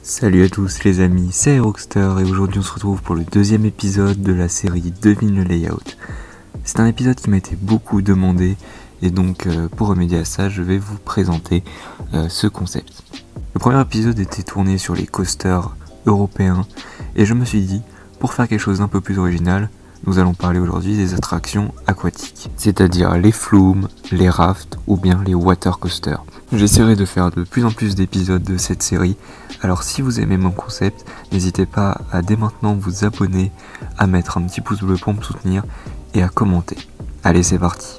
Salut à tous les amis, c'est Rockstar et aujourd'hui on se retrouve pour le deuxième épisode de la série Devine le layout. C'est un épisode qui m'a été beaucoup demandé et donc pour remédier à ça je vais vous présenter ce concept. Le premier épisode était tourné sur les coasters européens et je me suis dit pour faire quelque chose d'un peu plus original, nous allons parler aujourd'hui des attractions aquatiques, c'est-à-dire les flumes, les rafts ou bien les water coasters. J'essaierai de faire de plus en plus d'épisodes de cette série, alors si vous aimez mon concept, n'hésitez pas à dès maintenant vous abonner, à mettre un petit pouce bleu pour me soutenir et à commenter. Allez, c'est parti.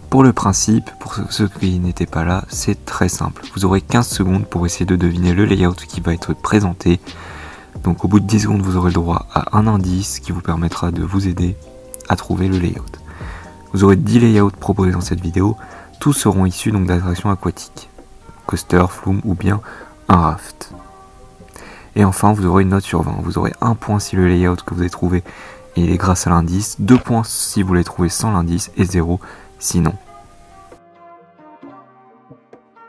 Pour le principe, pour ceux qui n'étaient pas là, c'est très simple. Vous aurez 15 secondes pour essayer de deviner le layout qui va être présenté. Donc au bout de 10 secondes, vous aurez le droit à un indice qui vous permettra de vous aider à trouver le layout. Vous aurez 10 layouts proposés dans cette vidéo, tous seront issus donc d'attractions aquatiques, coaster, flume ou bien un raft. Et enfin, vous aurez une note sur 20. Vous aurez 1 point si le layout que vous avez trouvé il est grâce à l'indice, 2 points si vous l'avez trouvé sans l'indice et 0 sinon.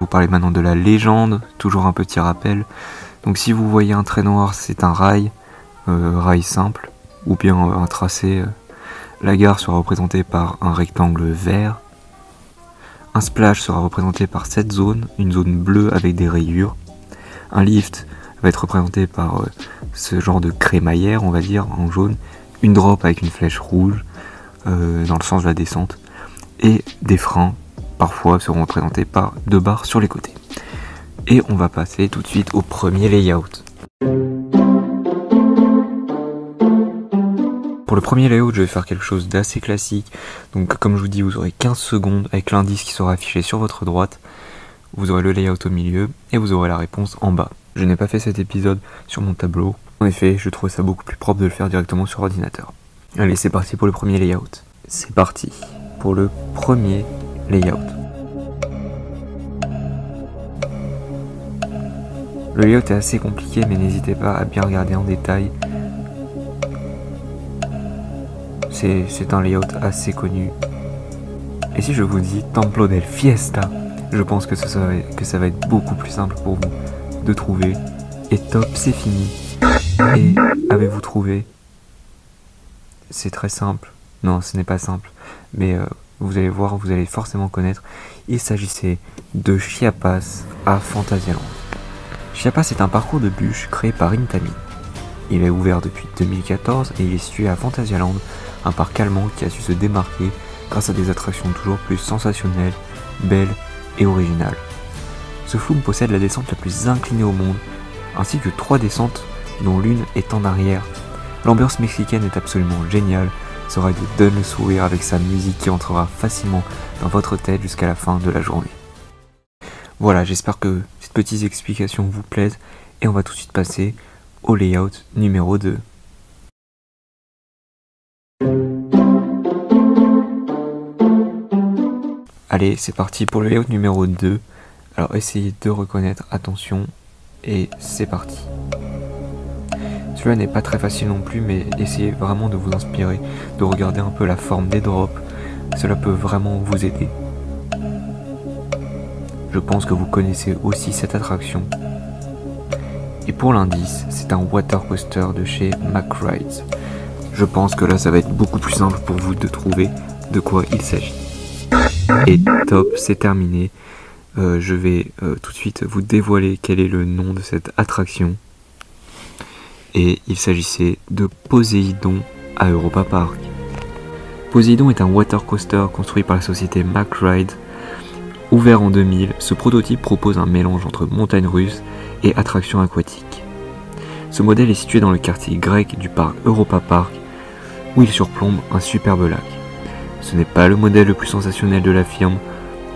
Vous parlez maintenant de la légende, toujours un petit rappel. Donc si vous voyez un trait noir, c'est un rail, rail simple, ou bien un tracé. La gare sera représentée par un rectangle vert. Un splash sera représenté par cette zone, une zone bleue avec des rayures. Un lift va être représenté par ce genre de crémaillère, on va dire, en jaune. Une drop avec une flèche rouge, dans le sens de la descente. Et des freins, parfois, seront représentés par 2 barres sur les côtés. Et on va passer tout de suite au premier layout. Pour le premier layout, je vais faire quelque chose d'assez classique. Donc comme je vous dis, vous aurez 15 secondes avec l'indice qui sera affiché sur votre droite. Vous aurez le layout au milieu et vous aurez la réponse en bas. Je n'ai pas fait cet épisode sur mon tableau. En effet, je trouve ça beaucoup plus propre de le faire directement sur ordinateur. Allez, c'est parti pour le premier layout. C'est parti pour le premier layout. Le layout est assez compliqué, mais n'hésitez pas à bien regarder en détail. C'est un layout assez connu. Et si je vous dis Templo del Fiesta, je pense que ça va être beaucoup plus simple pour vous de trouver. Et top, c'est fini. Et avez-vous trouvé? C'est très simple. Non, ce n'est pas simple. Mais vous allez voir, vous allez forcément connaître. Il s'agissait de Chiapas à Fantasyland. Chiapas est un parcours de bûches créé par Intami. Il est ouvert depuis 2014 et il est situé à Fantasyland, un parc allemand qui a su se démarquer grâce à des attractions toujours plus sensationnelles, belles et originales. Ce flume possède la descente la plus inclinée au monde, ainsi que 3 descentes dont l'une est en arrière. L'ambiance mexicaine est absolument géniale, ce ride donne le sourire avec sa musique qui entrera facilement dans votre tête jusqu'à la fin de la journée. Voilà, j'espère que cette petite explication vous plaise et on va tout de suite passer au layout numéro 2. Allez, c'est parti pour le layout numéro 2. Alors essayez de reconnaître, attention, et c'est parti. Celui-là n'est pas très facile non plus, mais essayez vraiment de vous inspirer, de regarder un peu la forme des drops. Cela peut vraiment vous aider. Je pense que vous connaissez aussi cette attraction. Et pour l'indice, c'est un water coaster de chez McRides. Je pense que là, ça va être beaucoup plus simple pour vous de trouver de quoi il s'agit. Et top, c'est terminé. Je vais tout de suite vous dévoiler quel est le nom de cette attraction. Et il s'agissait de Poséidon à Europa Park. Poséidon est un water coaster construit par la société McRides. Ouvert en 2000, ce prototype propose un mélange entre montagne russe et attraction aquatique. Ce modèle est situé dans le quartier grec du parc Europa Park, où il surplombe un superbe lac. Ce n'est pas le modèle le plus sensationnel de la firme,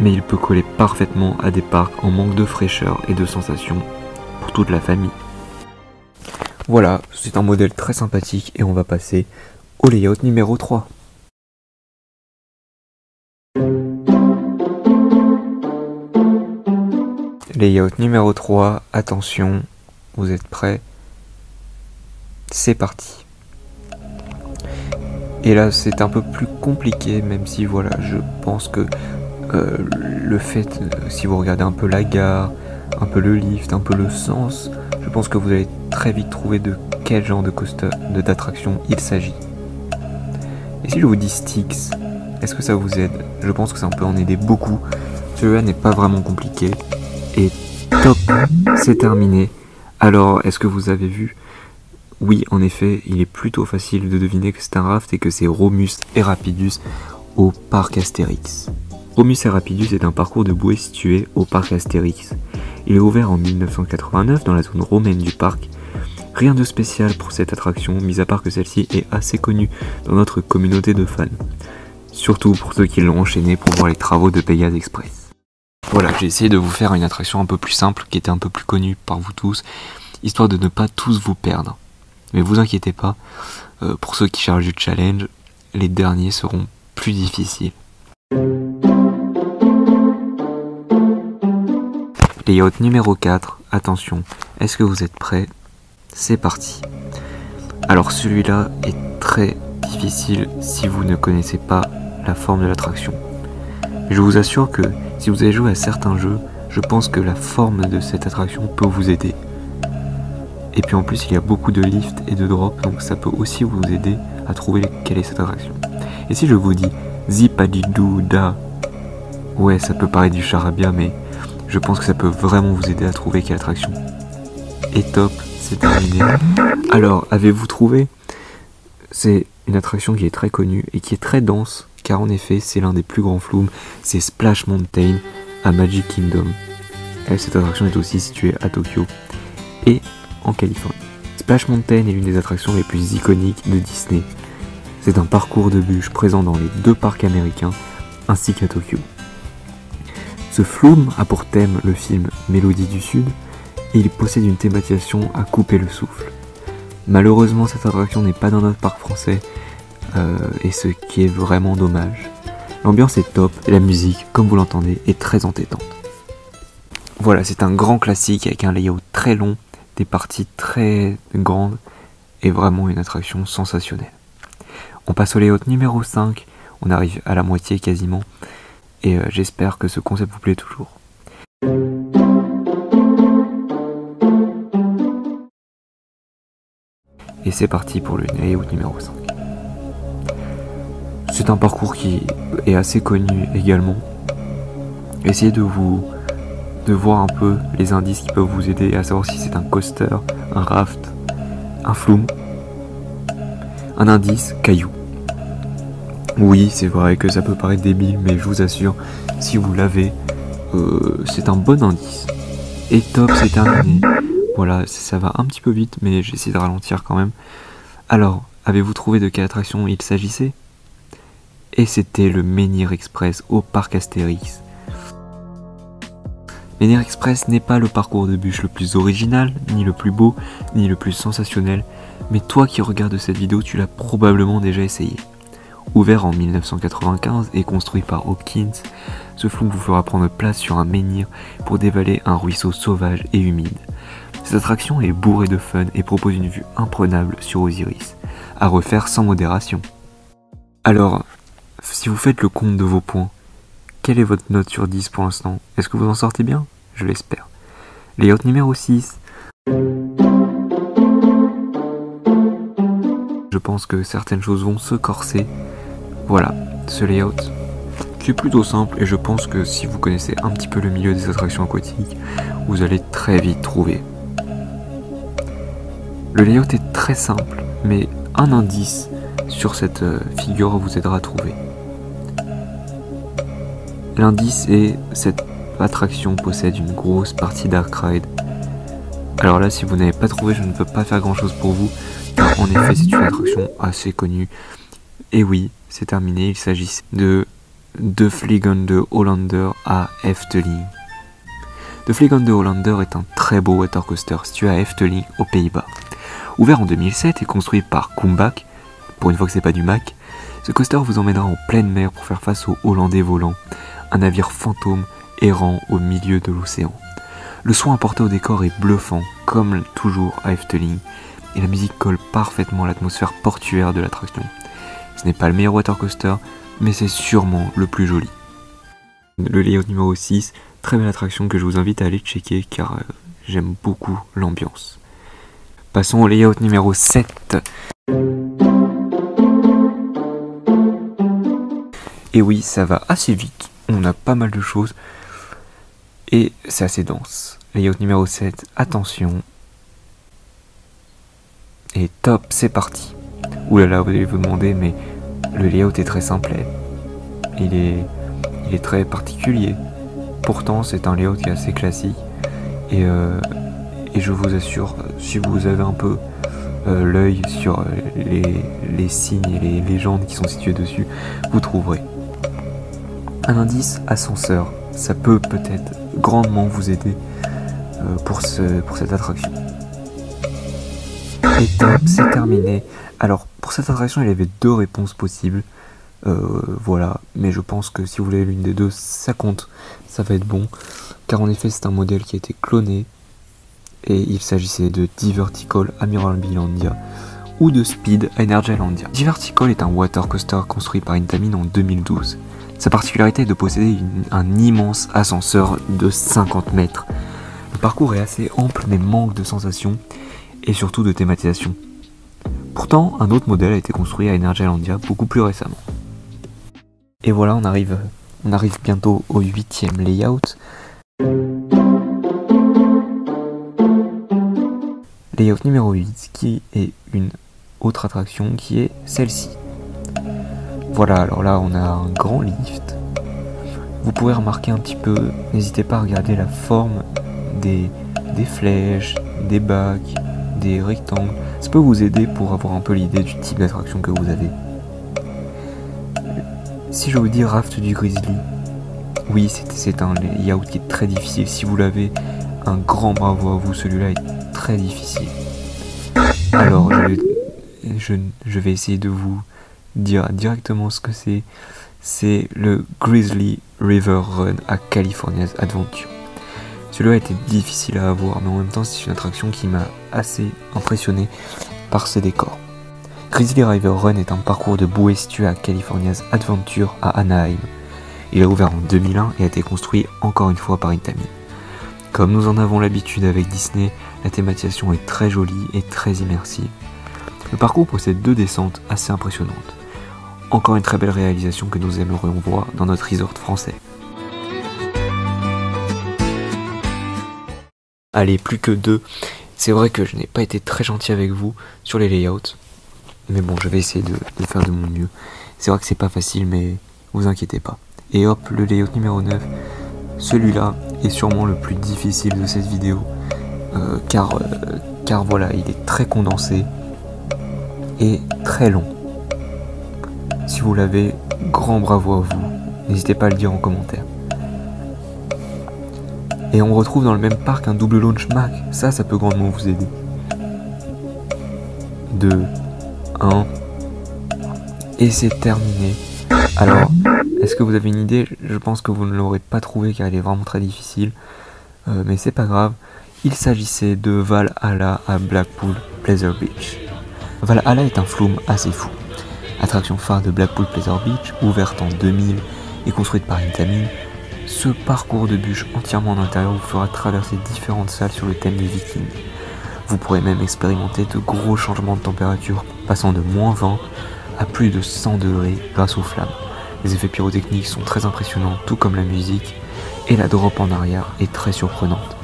mais il peut coller parfaitement à des parcs en manque de fraîcheur et de sensations pour toute la famille. Voilà, c'est un modèle très sympathique et on va passer au layout numéro 3. Layout numéro 3, attention, vous êtes prêts? C'est parti. Et là c'est un peu plus compliqué, même si voilà, je pense que le fait, si vous regardez un peu la gare, un peu le lift, un peu le sens, je pense que vous allez très vite trouver de quel genre de coaster, d'attraction il s'agit. Et si je vous dis Styx, est-ce que ça vous aide? Je pense que ça peut en aider beaucoup. Celui-là n'est pas vraiment compliqué. Et top, c'est terminé. Alors, est-ce que vous avez vu? Oui, en effet, il est plutôt facile de deviner que c'est un raft et que c'est Romus et Rapidus au parc Astérix. Romus et Rapidus est un parcours de bouée situé au parc Astérix. Il est ouvert en 1989 dans la zone romaine du parc. Rien de spécial pour cette attraction, mis à part que celle-ci est assez connue dans notre communauté de fans. Surtout pour ceux qui l'ont enchaîné pour voir les travaux de Pégase Express. Voilà, j'ai essayé de vous faire une attraction un peu plus simple, qui était un peu plus connue par vous tous, histoire de ne pas tous vous perdre. Mais vous inquiétez pas, pour ceux qui chargent du challenge, les derniers seront plus difficiles. Layout numéro 4, attention, est-ce que vous êtes prêts? C'est parti. Alors celui-là est très difficile si vous ne connaissez pas la forme de l'attraction. Je vous assure que si vous avez joué à certains jeux, je pense que la forme de cette attraction peut vous aider. Et puis en plus il y a beaucoup de lifts et de drops, donc ça peut aussi vous aider à trouver quelle est cette attraction. Et si je vous dis Zipadidou Da, ouais ça peut paraître du charabia, mais je pense que ça peut vraiment vous aider à trouver quelle attraction. Et top, c'est terminé. Alors, avez-vous trouvé? C'est une attraction qui est très connue et qui est très dense, car en effet, c'est l'un des plus grands flumes, c'est Splash Mountain à Magic Kingdom. Et cette attraction est aussi située à Tokyo et en Californie. Splash Mountain est l'une des attractions les plus iconiques de Disney. C'est un parcours de bûches présent dans les deux parcs américains, ainsi qu'à Tokyo. Ce flume a pour thème le film Mélodie du Sud, et il possède une thématisation à couper le souffle. Malheureusement, cette attraction n'est pas dans notre parc français, et ce qui est vraiment dommage. L'ambiance est top, et la musique, comme vous l'entendez, est très entêtante. Voilà, c'est un grand classique avec un layout très long, des parties très grandes, et vraiment une attraction sensationnelle. On passe au layout numéro 5, on arrive à la moitié quasiment, et j'espère que ce concept vous plaît toujours. Et c'est parti pour le layout numéro 5. C'est un parcours qui est assez connu également. Essayez de voir un peu les indices qui peuvent vous aider à savoir si c'est un coaster, un raft, un flume. Un indice, caillou. Oui, c'est vrai que ça peut paraître débile, mais je vous assure, si vous l'avez, c'est un bon indice. Et top, c'est terminé. Voilà, ça va un petit peu vite, mais j'essaie de ralentir quand même. Alors, avez-vous trouvé de quelle attraction il s'agissait? Et c'était le Menhir Express au parc Astérix. Menhir Express n'est pas le parcours de bûche le plus original, ni le plus beau, ni le plus sensationnel, mais toi qui regardes cette vidéo, tu l'as probablement déjà essayé. Ouvert en 1995 et construit par Hopkins, ce flume vous fera prendre place sur un menhir pour dévaler un ruisseau sauvage et humide. Cette attraction est bourrée de fun et propose une vue imprenable sur Osiris, à refaire sans modération. Alors, si vous faites le compte de vos points, quelle est votre note sur 10 pour l'instant? Est-ce que vous en sortez bien? Je l'espère. Layout numéro 6. Je pense que certaines choses vont se corser. Voilà, ce layout qui est plutôt simple et je pense que si vous connaissez un petit peu le milieu des attractions aquatiques, vous allez très vite trouver. Le layout est très simple, mais un indice sur cette figure vous aidera à trouver. L'indice est cette attraction possède une grosse partie Dark Ride. Alors là, si vous n'avez pas trouvé, je ne peux pas faire grand chose pour vous, car en effet c'est une attraction assez connue. Et oui, c'est terminé, il s'agit de The Vliegende Hollander à Efteling. The Vliegende Hollander est un très beau watercoaster situé à Efteling, aux Pays-Bas. Ouvert en 2007 et construit par Kumbak, pour une fois que c'est pas du Mac, ce coaster vous emmènera en pleine mer pour faire face aux Hollandais volants, un navire fantôme errant au milieu de l'océan. Le soin apporté au décor est bluffant, comme toujours à Efteling, et la musique colle parfaitement à l'atmosphère portuaire de l'attraction. Ce n'est pas le meilleur watercoaster, mais c'est sûrement le plus joli. Le layout numéro 6, Très belle attraction que je vous invite à aller checker car j'aime beaucoup l'ambiance. Passons au layout numéro 7. Et oui, ça va assez vite, on a pas mal de choses et c'est assez dense. Layout numéro 7, attention. Et top, c'est parti. Oulala, vous allez vous demander, mais le layout est très simplet. Il est très particulier. Pourtant, c'est un layout qui est assez classique. Et je vous assure, si vous avez un peu l'œil sur les signes et les légendes qui sont situées dessus, vous trouverez. Un indice, ascenseur. Ça peut peut-être grandement vous aider pour cette attraction. Et top, c'est terminé. Alors, pour cette attraction, il y avait 2 réponses possibles. Voilà, mais je pense que si vous voulez l'une des 2, ça compte, ça va être bon. Car en effet, c'est un modèle qui a été cloné. Et il s'agissait de Divertical Amiral Bilandia ou de Speed Energylandia. Divertical est un water coaster construit par Intamin en 2012. Sa particularité est de posséder un immense ascenseur de 50 mètres. Le parcours est assez ample mais manque de sensations et surtout de thématisation. Pourtant, un autre modèle a été construit à Energylandia beaucoup plus récemment. Et voilà, on arrive bientôt au 8e layout. Layout numéro 8, qui est une autre attraction qui est celle-ci. Voilà, alors là on a un grand lift. Vous pourrez remarquer un petit peu, n'hésitez pas à regarder la forme des flèches, des bacs, des rectangles. Ça peut vous aider pour avoir un peu l'idée du type d'attraction que vous avez. Si je vous dis Raft du Grizzly, oui, c'est un layout qui est très difficile. Si vous l'avez, un grand bravo à vous, celui-là est très difficile. Alors, je vais essayer de vous dire directement ce que c'est. C'est le Grizzly River Run à California's Adventure. Celui-là était difficile à avoir, mais en même temps, c'est une attraction qui m'a assez impressionné par ses décors. Grizzly River Run est un parcours de bouée situé à California's Adventure à Anaheim. Il a ouvert en 2001 et a été construit encore une fois par Intamin. Comme nous en avons l'habitude avec Disney, la thématisation est très jolie et très immersive. Le parcours possède 2 descentes assez impressionnantes. Encore une très belle réalisation que nous aimerions voir dans notre resort français. Allez, plus que 2. C'est vrai que je n'ai pas été très gentil avec vous sur les layouts. Mais bon, je vais essayer de faire de mon mieux. C'est vrai que c'est pas facile, mais vous inquiétez pas. Et hop, le layout numéro 9. Celui-là est sûrement le plus difficile de cette vidéo. Car voilà, il est très condensé et très long. Si vous l'avez, grand bravo à vous. N'hésitez pas à le dire en commentaire. Et on retrouve dans le même parc un double launch Mac. Ça peut grandement vous aider. 2, 1. Et c'est terminé. Alors, est-ce que vous avez une idée? Je pense que vous ne l'aurez pas trouvé car il est vraiment très difficile. Mais c'est pas grave. Il s'agissait de Valhalla à Blackpool Pleasure Beach. Valhalla est un flume assez fou. Attraction phare de Blackpool Pleasure Beach, ouverte en 2000 et construite par Intamin, ce parcours de bûche entièrement en intérieur vous fera traverser différentes salles sur le thème des Vikings. Vous pourrez même expérimenter de gros changements de température, passant de -20 à plus de 100 degrés grâce aux flammes. Les effets pyrotechniques sont très impressionnants, tout comme la musique, et la drop en arrière est très surprenante.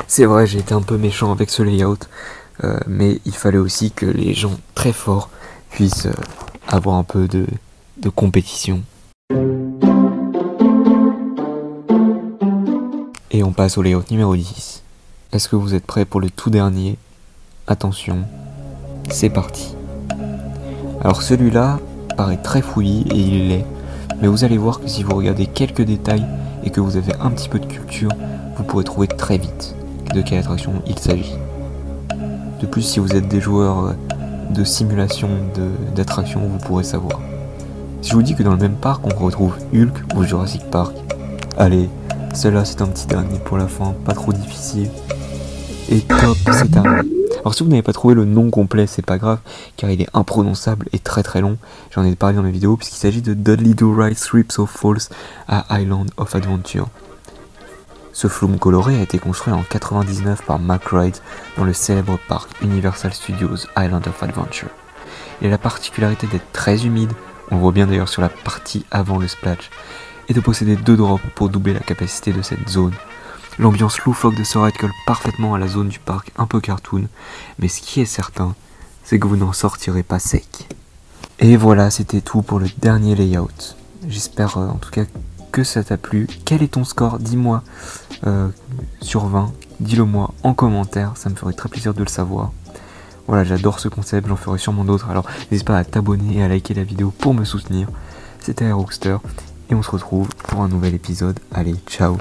C'est vrai, j'ai été un peu méchant avec ce layout, mais il fallait aussi que les gens très forts puissent avoir un peu de compétition. Et on passe au layout numéro 10. Est-ce que vous êtes prêts pour le tout dernier? Attention, c'est parti. Alors celui-là paraît très fouillis et il l'est, mais vous allez voir que si vous regardez quelques détails et que vous avez un petit peu de culture, vous pourrez trouver très vite de quelle attraction il s'agit. De plus, si vous êtes des joueurs de simulation d'attraction, vous pourrez savoir. Si je vous dis que dans le même parc, on retrouve Hulk ou Jurassic Park, allez, celui-là c'est un petit dernier pour la fin, pas trop difficile. Et top, c'est terminé. Alors si vous n'avez pas trouvé le nom complet, c'est pas grave, car il est imprononçable et très très long. J'en ai parlé dans mes vidéos, puisqu'il s'agit de Dudley Do Right Thrips of Falls à Island of Adventure. Ce flume coloré a été construit en 99 par Mack Ride dans le célèbre parc Universal Studios Island of Adventure. Il a la particularité d'être très humide, on le voit bien d'ailleurs sur la partie avant le splash, et de posséder 2 drops pour doubler la capacité de cette zone. L'ambiance loufoque de ce ride colle parfaitement à la zone du parc un peu cartoon, mais ce qui est certain, c'est que vous n'en sortirez pas sec. Et voilà, c'était tout pour le dernier layout. J'espère en tout cas que ça t'a plu. Quel est ton score? Dis-moi sur 20, dis-le moi en commentaire, ça me ferait très plaisir de le savoir. Voilà, j'adore ce concept, j'en ferai sûrement d'autres, alors n'hésite pas à t'abonner et à liker la vidéo pour me soutenir. C'était Aeroxter, et on se retrouve pour un nouvel épisode. Allez, ciao!